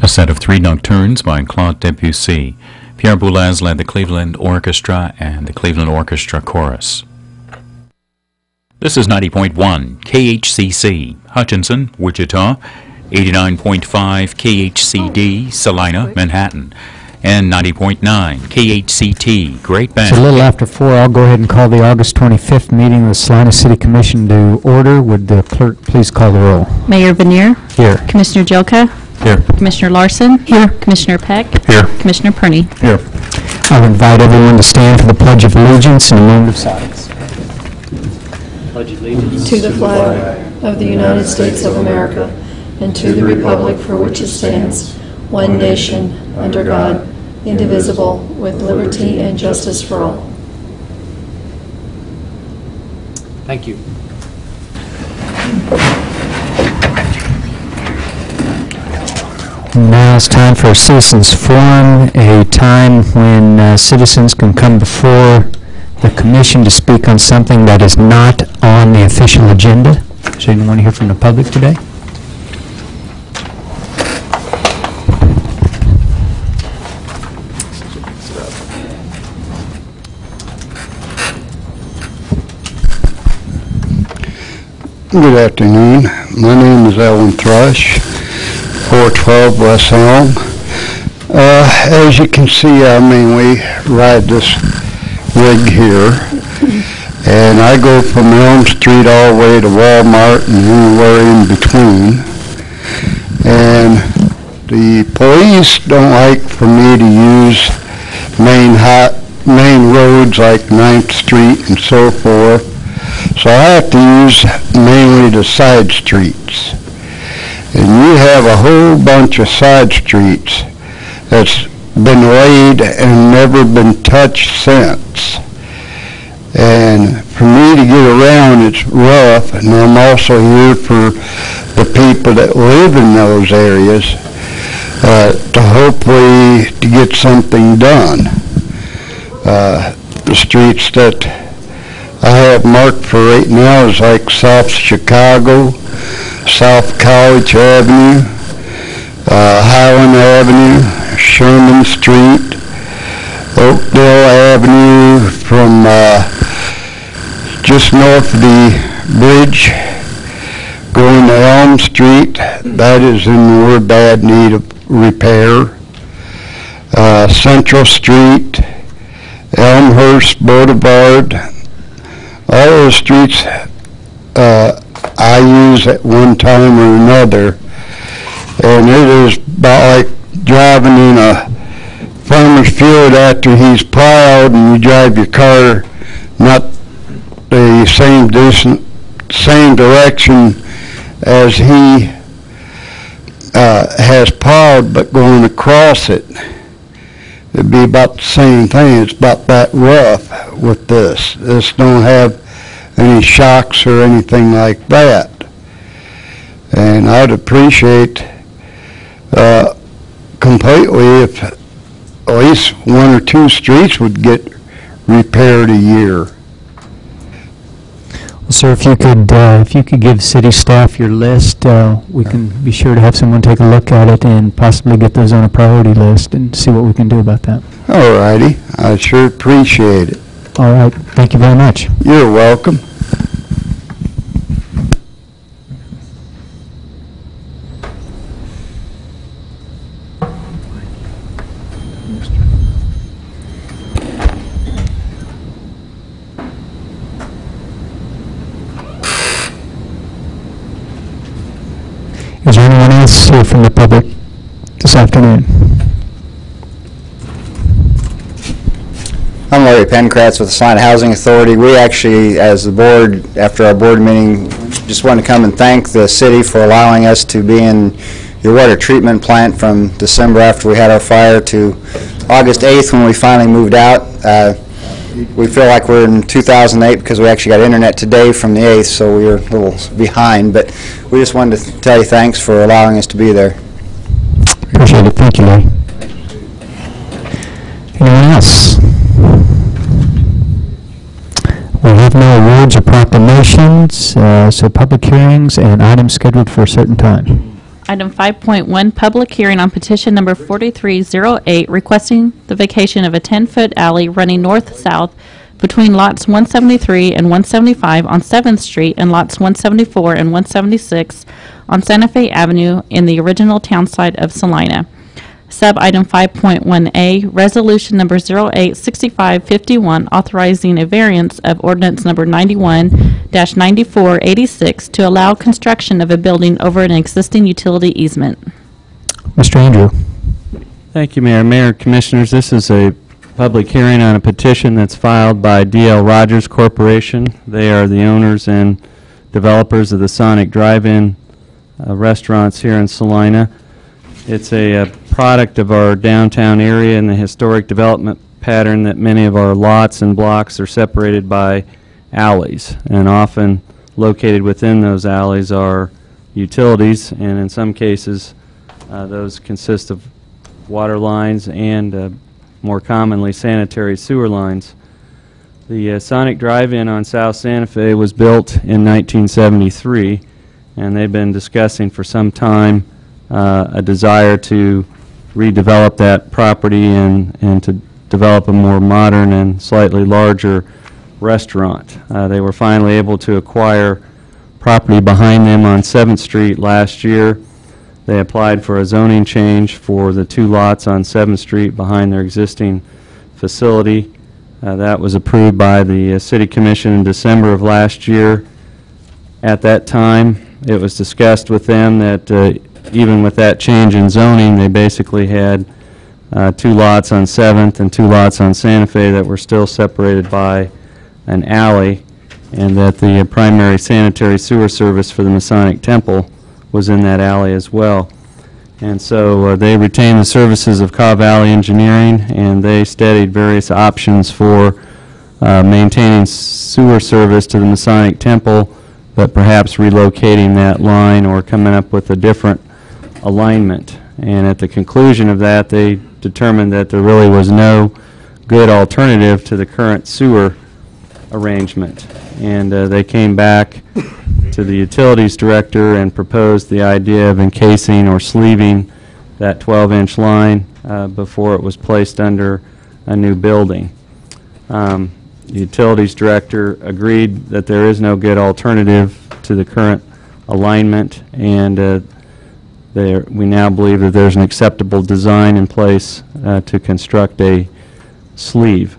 A set of three nocturnes by Claude Debussy. Pierre Boulez led the Cleveland Orchestra and the Cleveland Orchestra Chorus. This is 90.1 KHCC, Hutchinson, Wichita, 89.5 KHCD, Salina, Manhattan, and 90.9 KHCT, Great Bend. It's a little after 4. I'll go ahead and call the August 25th meeting of the Salina City Commission to order. Would the clerk please call the roll? Mayor Vanier. Here. Commissioner Jelka. Here. Commissioner Larson. Here. Commissioner Peck. Here. Commissioner Purney. Here. I would invite everyone to stand for the Pledge of Allegiance in a moment of silence. Pledge allegiance to the flag of the United States of America and to the republic for which it stands, one nation, under God, indivisible, with liberty and justice for all. Thank you. Now it's time for a citizens forum, a time when citizens can come before the commission to speak on something that is not on the official agenda. So you want to hear from the public today? Good afternoon. My name is Ellen Thrush, 412 West Elm. As you can see, I mainly ride this rig here, and I go from Elm Street all the way to Walmart and anywhere in between. And the police don't like for me to use main roads like 9th Street and so forth. So I have to use mainly the side streets. And you have a whole bunch of side streets that's been laid and never been touched since. And for me to get around, it's rough, and I'm also here for the people that live in those areas to hopefully to get something done. The streets that I have marked for right now is like South Chicago, South College Avenue, Highland Avenue, Sherman Street, Oakdale Avenue from just north of the bridge going to Elm Street. That is in more bad need of repair. Central Street, Elmhurst Boulevard. All those streets I use at one time or another, and it is about like driving in a farmer's field after he's plowed, and you drive your car not the same direction as he has plowed, but going across it. It'd be about the same thing. It's about that rough with this. This don't have any shocks or anything like that. And I'd appreciate completely if at least one or two streets would get repaired a year. Well, sir, if you could give city staff your list, we can be sure to have someone take a look at it and possibly get those on a priority list and see what we can do about that. All righty. I sure appreciate it. All right. Thank you very much. You're welcome. Is there anyone else here from the public this afternoon? I'm Larry Pencratz with the Salina Housing Authority. We actually, as the board, after our board meeting, just wanted to come and thank the city for allowing us to be in your water treatment plant from December after we had our fire to August 8th when we finally moved out. We feel like we're in 2008 because we actually got internet today from the 8th, so we were a little behind, but we just wanted to tell you thanks for allowing us to be there. Appreciate it. Thank you, Larry. Anyone else? We have no awards or proclamations, so public hearings and items scheduled for a certain time. Item 5.1, public hearing on petition number 4308, requesting the vacation of a 10-foot alley running north-south between lots 173 and 175 on 7th Street and lots 174 and 176 on Santa Fe Avenue in the original town site of Salina. Sub-item 5.1A, resolution number 086551, authorizing a variance of ordinance number 91-9486 to allow construction of a building over an existing utility easement. Mr. Andrew. Thank you, Mayor. Mayor, Commissioners, this is a public hearing on a petition that's filed by D.L. Rogers Corporation. They are the owners and developers of the Sonic Drive-In restaurants here in Salina. It's a product of our downtown area and the historic development pattern that many of our lots and blocks are separated by alleys, and often located within those alleys are utilities, and in some cases those consist of water lines and more commonly sanitary sewer lines. The Sonic Drive-In on South Santa Fe was built in 1973, and they've been discussing for some time a desire to redevelop that property and to develop a more modern and slightly larger restaurant. They were finally able to acquire property behind them on 7th Street last year. They applied for a zoning change for the 2 lots on 7th Street behind their existing facility. That was approved by the City Commission in December of last year. At that time, it was discussed with them that even with that change in zoning, they basically had 2 lots on 7th and 2 lots on Santa Fe that were still separated by an alley, and that the primary sanitary sewer service for the Masonic Temple was in that alley as well. And so they retained the services of Cobb Valley Engineering, and they studied various options for maintaining sewer service to the Masonic Temple, but perhaps relocating that line or coming up with a different alignment. And at the conclusion of that, they determined that there really was no good alternative to the current sewer arrangement. And they came back to the utilities director and proposed the idea of encasing or sleeving that 12-inch line before it was placed under a new building. The utilities director agreed that there is no good alternative to the current alignment, and we now believe that there's an acceptable design in place to construct a sleeve.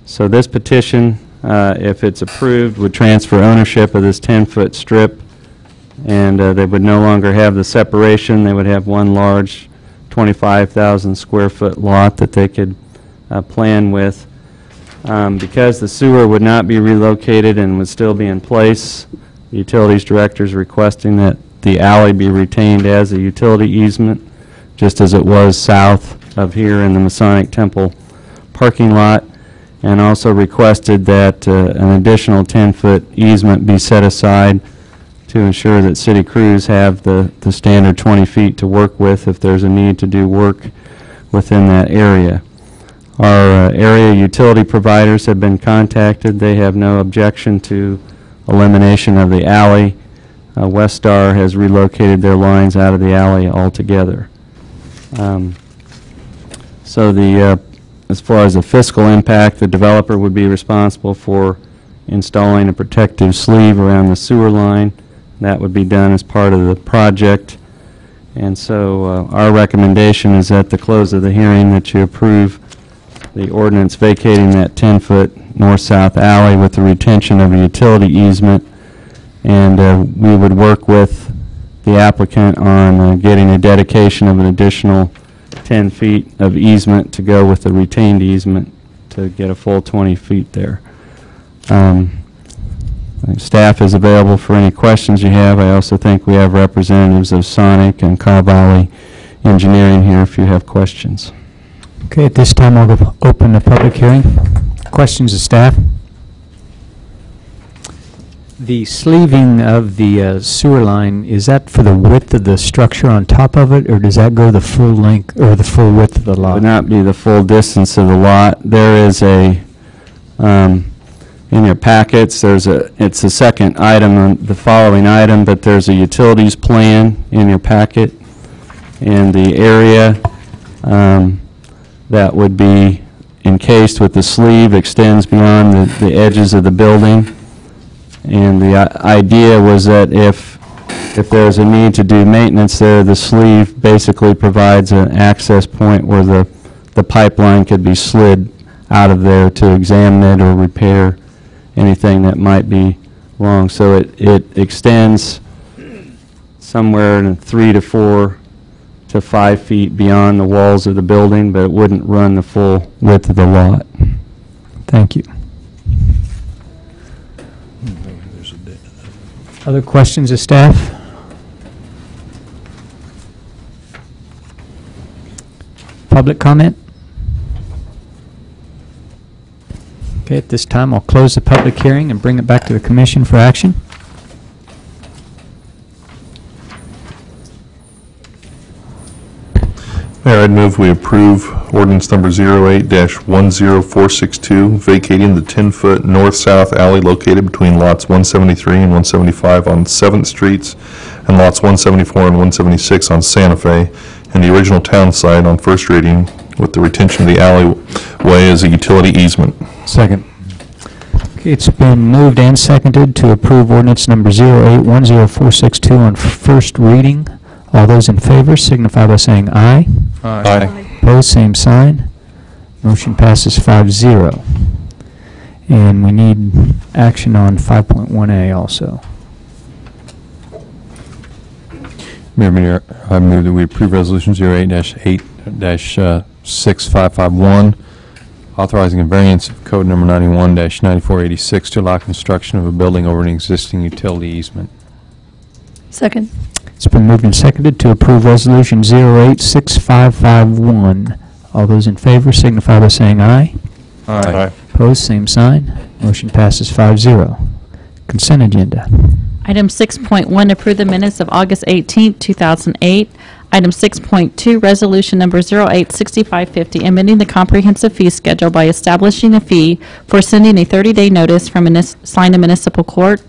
So this petition, if it's approved, would transfer ownership of this 10-foot strip, and they would no longer have the separation. They would have one large 25,000 square foot lot that they could plan with. Because the sewer would not be relocated and would still be in place, the utilities director is requesting that the alley be retained as a utility easement, just as it was south of here in the Masonic Temple parking lot, and also requested that an additional 10-foot easement be set aside to ensure that city crews have the standard 20 feet to work with if there's a need to do work within that area. Our area utility providers have been contacted. They have no objection to elimination of the alley. Westar has relocated their lines out of the alley altogether. So as far as the fiscal impact, the developer would be responsible for installing a protective sleeve around the sewer line. That would be done as part of the project. And so our recommendation is at the close of the hearing that you approve the ordinance vacating that 10-foot north-south alley with the retention of a utility easement. And we would work with the applicant on getting a dedication of an additional 10 feet of easement to go with the retained easement to get a full 20 feet there. Staff is available for any questions you have. I also think we have representatives of Sonic and Cobb Valley Engineering here if you have questions. Okay, at this time I'll open the public hearing. Questions of staff? The sleeving of the sewer line, is that for the width of the structure on top of it, or does that go the full length or the full width of the It lot? would not be the full distance of the lot. There is a, in in your packets. It's the second item on the following item, but there's a utilities plan in your packet. And the area that would be encased with the sleeve extends beyond the edges of the building. And the idea was that if there's a need to do maintenance there, the sleeve basically provides an access point where the pipeline could be slid out of there to examine it or repair anything that might be wrong. So it extends somewhere in 3 to 4 to 5 feet beyond the walls of the building, but it wouldn't run the full width of the lot. Thank you. Other questions of staff? Public comment? Okay, at this time, I'll close the public hearing and bring it back to the commission for action. Mayor, I'd move we approve ordinance number 08-10462, vacating the 10-foot north-south alley located between lots 173 and 175 on 7th Streets and lots 174 and 176 on Santa Fe, and the original town site on first reading with the retention of the alleyway as a utility easement. Second. Okay, it's been moved and seconded to approve ordinance number 08-10462 on first reading. All those in favor signify by saying aye. Aye. Opposed, same sign. Motion passes 5-0. And we need action on 5.1A also. Mayor, I move that we approve Resolution 08-8-6551, authorizing a variance of Code Number 91-9486 to allow construction of a building over an existing utility easement. Second. It's been moved and seconded to approve Resolution 08-6551. All those in favor signify by saying aye. Aye. Opposed, same sign. Motion passes 5-0. Consent agenda. Item 6.1, approve the minutes of August 18, 2008. Item 6.2, resolution number 08-6550, amending the comprehensive fee schedule by establishing a fee for sending a 30-day notice from Salina Municipal Court.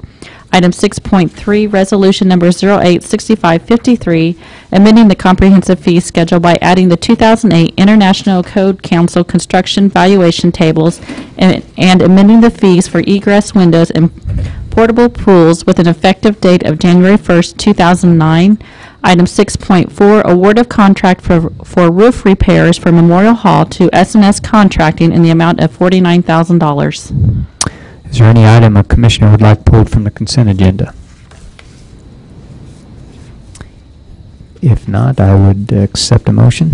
Item 6.3, resolution number 08-6553, amending the comprehensive fee schedule by adding the 2008 International Code Council construction valuation tables and amending the fees for egress windows and portable pools with an effective date of January 1st, 2009. Item 6.4, award of contract for roof repairs for Memorial Hall to S&S Contracting in the amount of $49,000. Is there any item a commissioner would like pulled from the consent agenda? If not, I would accept a motion.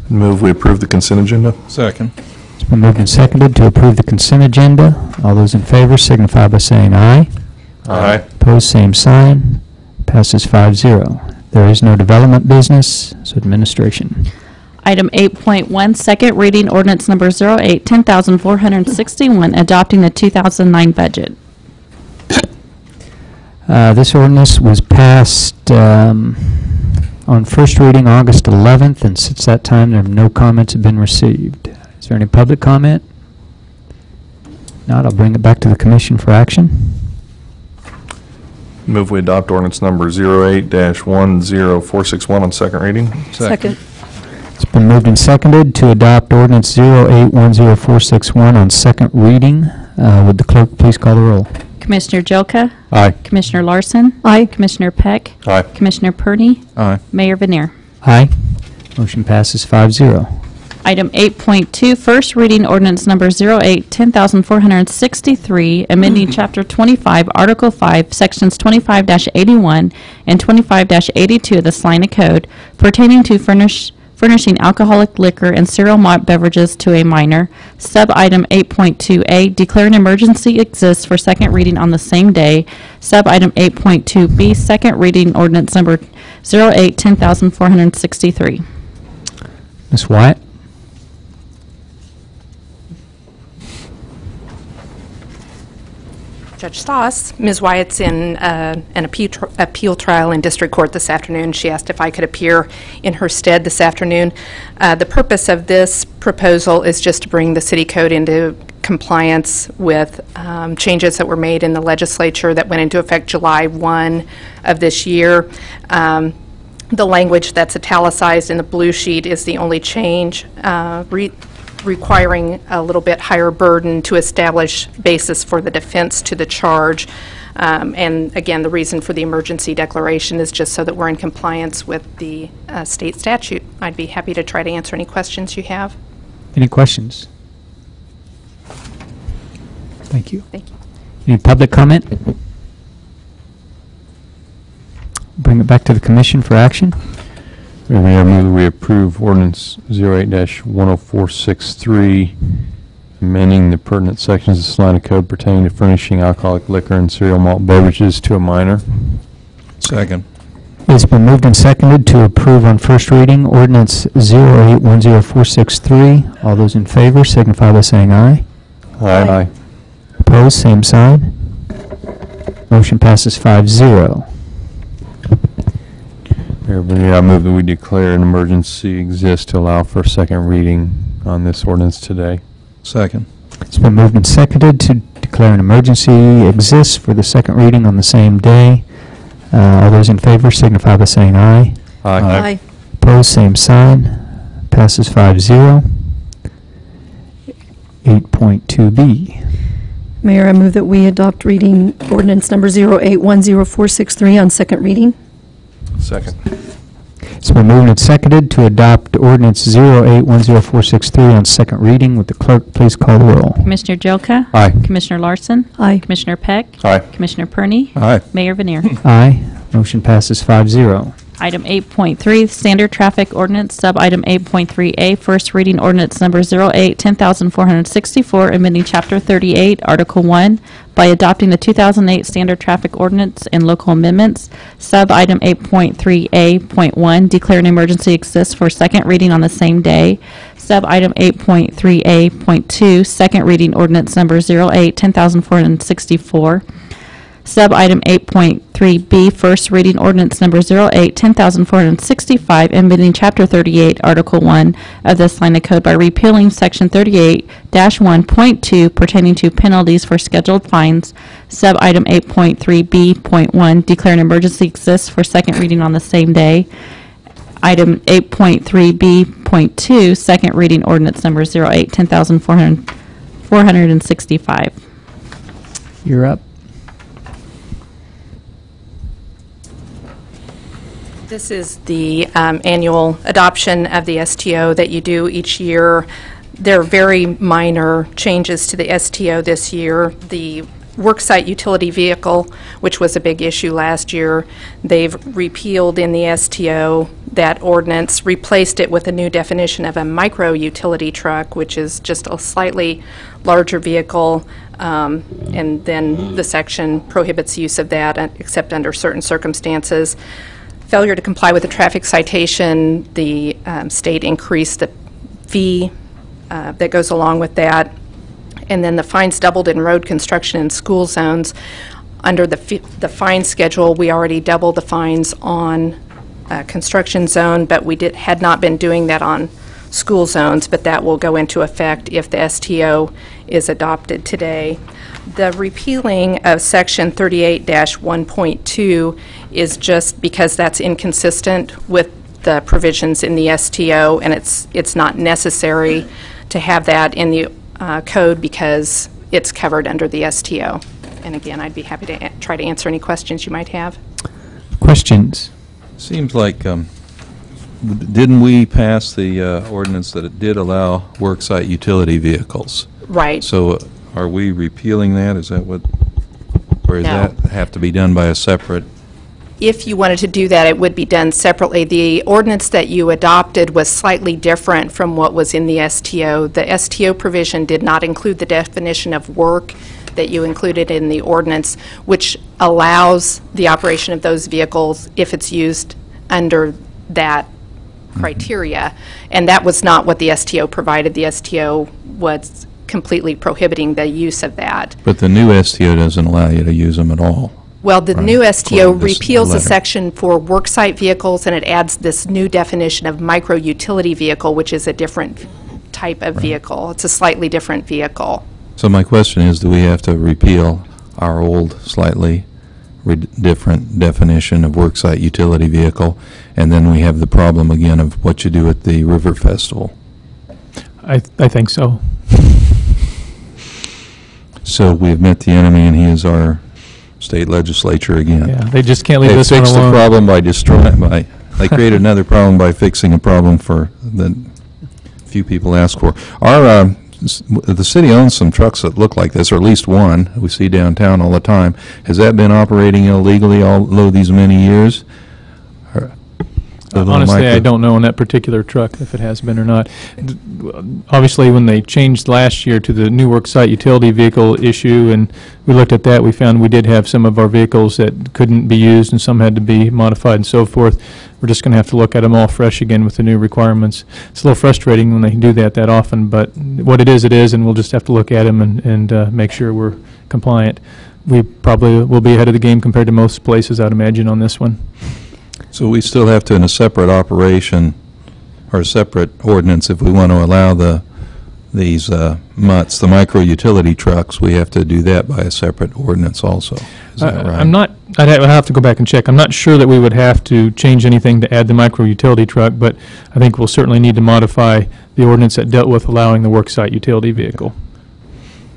Move we approve the consent agenda. Second. It's been moved and seconded to approve the consent agenda. All those in favor signify by saying aye. Aye. Opposed, same sign. Passes 5-0. There is no development business, so administration. Item 8.1, second reading ordinance number 08-10461, adopting the 2009 budget. This ordinance was passed on first reading August 11th, and since that time, no comments have been received. Is there any public comment? Not, I'll bring it back to the commission for action. Move we adopt ordinance number 08-10461 on second reading. Second. It's been moved and seconded to adopt ordinance 08-10461 on second reading. Would the clerk please call the roll? Commissioner Jelka? Aye. Commissioner Larson? Aye. Commissioner Peck? Aye. Commissioner Purney? Aye. Mayor Vanir. Aye. Motion passes 5-0. Item 8.2, first reading ordinance number 08-10463, amending Chapter 25, Article 5, Sections 25-81 and 25-82 of the Salina Code pertaining to furnishing alcoholic liquor and cereal malt beverages to a minor. Sub-item 8.2A, declare an emergency exists for second reading on the same day. Sub-item 8.2B, second reading ordinance number 08-10463. Ms. Wyatt? Judge Stoss. Ms. Wyatt's in an appeal trial in district court this afternoon. She asked if I could appear in her stead this afternoon. The purpose of this proposal is just to bring the city code into compliance with changes that were made in the legislature that went into effect July 1 of this year. The language that's italicized in the blue sheet is the only change, requiring a little bit higher burden to establish basis for the defense to the charge. And again, the reason for the emergency declaration is just so that we're in compliance with the state statute. I'd be happy to try to answer any questions you have. Any questions? Thank you. Thank you. Any public comment? Bring it back to the commission for action. Mr. Mayor, I move that we approve ordinance 08-10463, amending the pertinent sections of the Salina Code pertaining to furnishing alcoholic liquor and cereal malt beverages to a minor. Second. It's been moved and seconded to approve on first reading ordinance 08-10463. All those in favor signify by saying aye. Aye. Opposed, same sign. Motion passes 5-0. Mayor, I move that we declare an emergency exists to allow for second reading on this ordinance today. Second. It's been moved and seconded to declare an emergency exists for the second reading on the same day. All those in favor signify by saying aye. Aye. Opposed, same sign. Passes 5-0. 8.2B. Mayor, I move that we adopt reading ordinance number 08-10463 on second reading. Second. It's been moved and seconded to adopt ordinance 08-10463 on second reading. Would the clerk please call the roll? Commissioner Jelka? Aye. Commissioner Larson? Aye. Commissioner Peck? Aye. Commissioner Perney? Aye. Mayor Vanir? Aye. Motion passes 5-0. Item 8.3, Standard Traffic Ordinance, Sub-Item 8.3A, First Reading Ordinance Number 08-10464, amending Chapter 38, Article 1, by adopting the 2008 Standard Traffic Ordinance and local amendments. Sub-Item 8.3A.1, declare an emergency exists for second reading on the same day. Sub-Item 8.3A.2, Second Reading Ordinance Number 08-10464. Sub-Item 8.3B, First Reading Ordinance Number 08-10465, amending Chapter 38, Article 1 of the Salina Code by repealing Section 38-1.2 pertaining to penalties for scheduled fines. Sub-Item 8.3B.1, declare an emergency exists for second reading on the same day. Item 8.3B.2, Second Reading Ordinance Number 08-10465. You're up. This is the annual adoption of the STO that you do each year. There are very minor changes to the STO this year. The worksite utility vehicle, which was a big issue last year, they've repealed in the STO that ordinance, replaced it with a new definition of a micro utility truck, which is just a slightly larger vehicle, and then the section prohibits use of that except under certain circumstances. Failure to comply with the traffic citation, the state increased the fee that goes along with that. And then the fines doubled in road construction and school zones. Under the fine schedule, we already doubled the fines on construction zone, but we had not been doing that on school zones, but that will go into effect if the STO is adopted today. The repealing of Section 38-1.2 is just because that's inconsistent with the provisions in the STO, and it's not necessary to have that in the code because it's covered under the STO. And again, I'd be happy to try to answer any questions you might have. Questions? Seems like, didn't we pass the ordinance that it did allow worksite utility vehicles? Right. So are we repealing that? Is that what, or does No. that have to be done by a separate? If you wanted to do that, it would be done separately. The ordinance that you adopted was slightly different from what was in the STO. The STO provision did not include the definition of work that you included in the ordinance, which allows the operation of those vehicles if it's used under that criteria. And that was not what the STO provided. The STO was completely prohibiting the use of that. But the new STO doesn't allow you to use them at all. Well, the Right. new STO According to this repeals the letter. section for worksite vehicles, and it adds this new definition of micro-utility vehicle, which is a different type of vehicle. It's a slightly different vehicle. So my question is, do we have to repeal our old, slightly different definition of worksite utility vehicle? And then we have the problem again of what you do at the River Festival. I think so. So we've met the enemy, and he is our state legislature again. Yeah, they just can't leave They this one fixed the alone. problem by destroying, they created another problem by fixing a problem for that few people ask for. The city owns some trucks that look like this, or at least one we see downtown all the time. Has that been operating illegally all these many years? Honestly, I don't know on that particular truck if it has been or not. Obviously, when they changed last year to the new worksite utility vehicle issue, and we looked at that, we found we did have some of our vehicles that couldn't be used, and some had to be modified and so forth. We're just going to have to look at them all fresh again with the new requirements. It's a little frustrating when they do that often, but what it is, and we'll just have to look at them and make sure we're compliant. We probably will be ahead of the game compared to most places, I'd imagine, on this one. So we still have to, in a separate operation, or a separate ordinance, if we want to allow these MUTs, the micro-utility trucks, we have to do that by a separate ordinance also. Is that right? I'm not, I'd have to go back and check. I'm not sure that we would have to change anything to add the micro-utility truck, but I think we'll certainly need to modify the ordinance that dealt with allowing the worksite utility vehicle.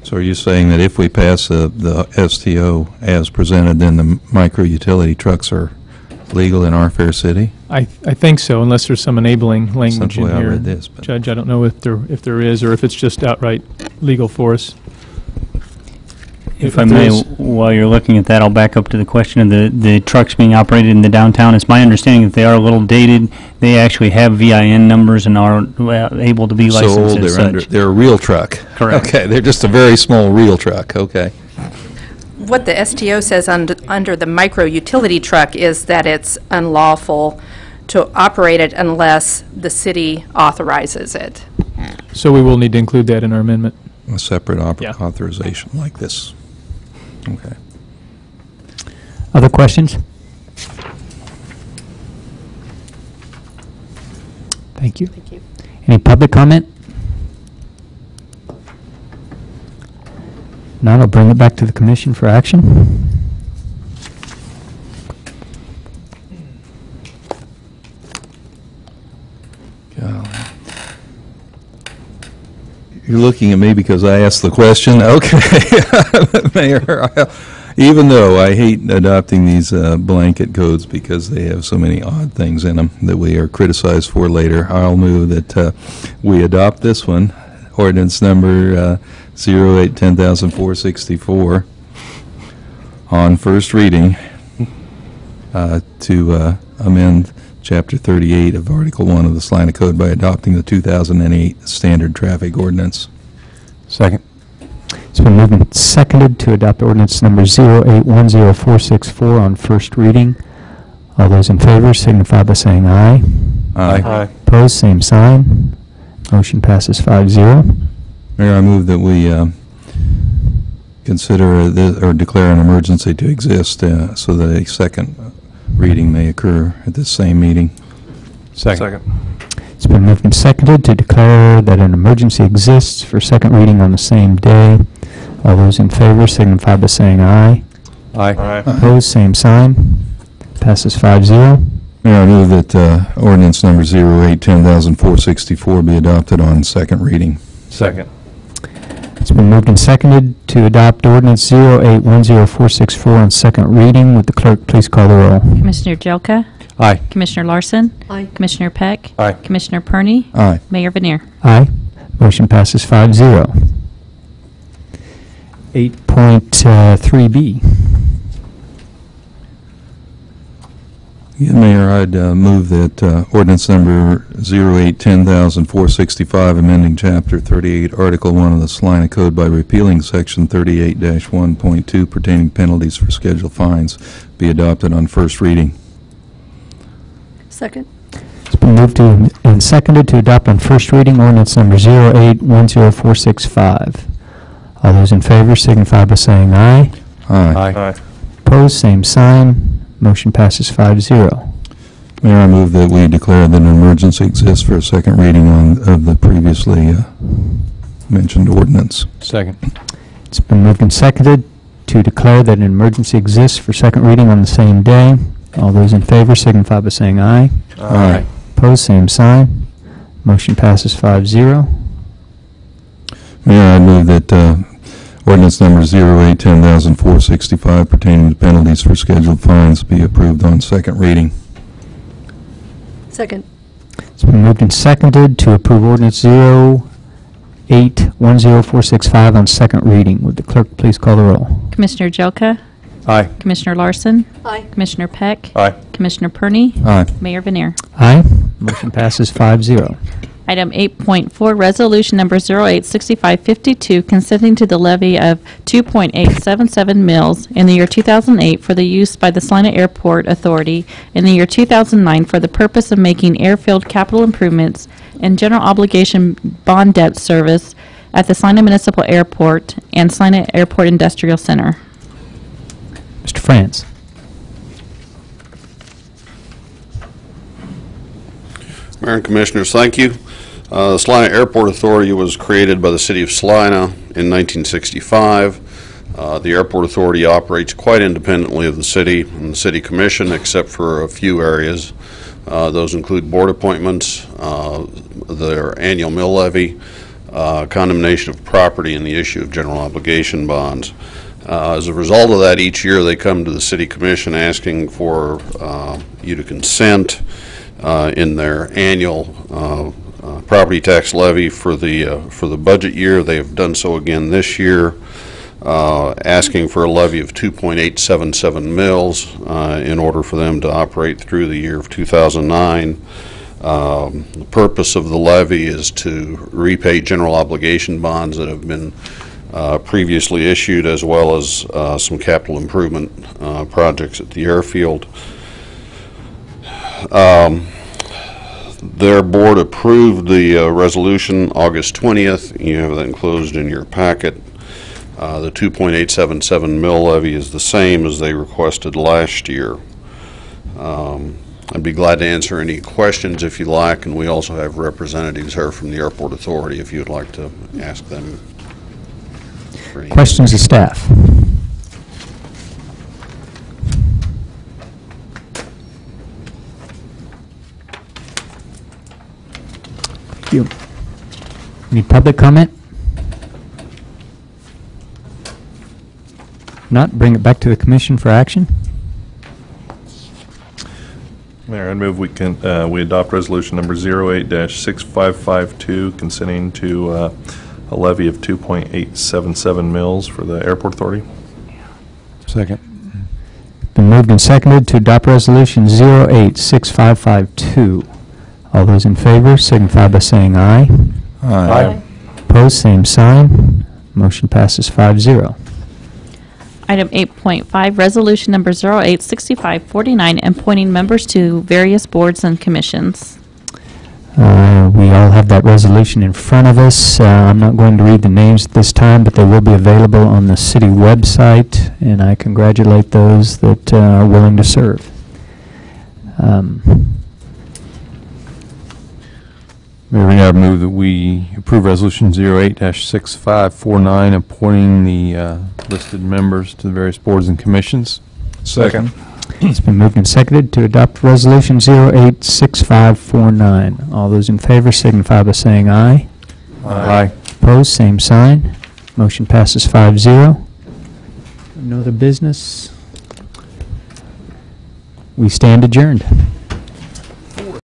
So are you saying that if we pass the STO as presented, then the micro-utility trucks are legal in our fair city? I think so, unless there's some enabling language in Essentially, I here. read this, but- Judge, I don't know if there is, or if it's just outright legal for us. If I may, while you're looking at that, I'll back up to the question of the trucks being operated in the downtown. It's my understanding that they are a little dated. They actually have VIN numbers and are able to be licensed So old, as such. they're a real truck. Correct. Okay, they're just a very small real truck, okay. What the STO says under the micro-utility truck is that it's unlawful to operate it unless the city authorizes it. So we will need to include that in our amendment. A separate Yeah. authorization like this. Okay. Other questions? Thank you. Thank you. Any public comment? None, I'll bring it back to the commission for action. Golly. You're looking at me because I asked the question? Okay. Mayor, even though I hate adopting these blanket codes because they have so many odd things in them that we are criticized for later, I'll move that we adopt this one, ordinance number 08-10464, on first reading to amend Chapter 38 of Article 1 of the Salina Code by adopting the 2008 Standard Traffic Ordinance. Second. It's been moved and seconded to adopt ordinance number 08-10464 on first reading. All those in favor signify by saying aye. Aye. Opposed, same sign. Motion passes 5-0. Mayor, I move that we consider or declare an emergency to exist so that a second reading may occur at this same meeting. Second. It's been moved and seconded to declare that an emergency exists for second reading on the same day. All those in favor signify by saying aye. Aye. Opposed, same sign. Passes 5-0. Mayor, I move that ordinance number 08-10464 be adopted on second reading. Second. It's been moved and seconded to adopt ordinance 08-10464 on second reading. Would the clerk please call the roll? Commissioner Jelka? Aye. Commissioner Larson? Aye. Commissioner Peck? Aye. Commissioner Perney? Aye. Mayor Vanir? Aye. Motion passes 5-0. 8.3B. Yeah, Mayor, I'd move that ordinance number 08-10465, amending Chapter 38, Article 1 of the Salina Code by repealing Section 38-1.2 pertaining penalties for scheduled fines, be adopted on first reading. Second. It's been been moved and seconded to adopt on first reading ordinance number 0810465. All those in favor signify by saying aye. Aye. Opposed, same sign. Motion passes 5-0. Mayor, I move that we declare that an emergency exists for a second reading of the previously mentioned ordinance. Second. It's been moved and seconded to declare that an emergency exists for second reading on the same day. All those in favor signify by saying aye. Aye. Opposed, same sign. Motion passes 5-0. Mayor, I move that ordinance number 08-10,465 pertaining to penalties for scheduled fines be approved on second reading. Second. It's been moved and seconded to approve ordinance 08-10465 on second reading. Would the clerk please call the roll? Commissioner Jelka, Aye. Commissioner Larson, Aye. Commissioner Peck, Aye. Commissioner Perney, Aye. Mayor Vanir. Aye. Motion passes 5-0. Item 8.4, resolution number 086552, consenting to the levy of 2.877 mils in the year 2008 for the use by the Salina Airport Authority in the year 2009 for the purpose of making airfield capital improvements and general obligation bond debt service at the Salina Municipal Airport and Salina Airport Industrial Center. Mr. France. Mayor and Commissioners, thank you. The Salina Airport Authority was created by the City of Salina in 1965. The Airport Authority operates quite independently of the City and the City Commission, except for a few areas. Those include board appointments, their annual mill levy, condemnation of property, and the issue of general obligation bonds. As a result of that, each year they come to the City Commission asking for you to consent in their annual property tax levy for the budget year. They have done so again this year, asking for a levy of 2.877 mils in order for them to operate through the year of 2009. The purpose of the levy is to repay general obligation bonds that have been previously issued, as well as some capital improvement projects at the airfield. Their board approved the resolution August 20th. You have that enclosed in your packet. The 2.877 mil levy is the same as they requested last year. I'd be glad to answer any questions if you like, and we also have representatives here from the Airport Authority if you'd like to ask them. Questions of staff? Thank you. Any public comment? Not, bring it back to the commission for action. Mayor, I move we adopt resolution number 08-6552, consenting to a levy of 2.877 mils for the Airport Authority. Second. Been moved and seconded to adopt resolution 086552. All those in favor signify by saying aye. Aye. Opposed, same sign. Motion passes 5-0. Item 8.5, resolution number 086549, appointing members to various boards and commissions. We all have that resolution in front of us. I'm not going to read the names at this time, but they will be available on the city website, and I congratulate those that are willing to serve. Mayor, I move that we approve resolution 08-6549, appointing the listed members to the various boards and commissions. Second. It's been moved and seconded to adopt resolution 086549. All those in favor signify by saying aye. Aye. Opposed, same sign. Motion passes 5-0. No other business. We stand adjourned.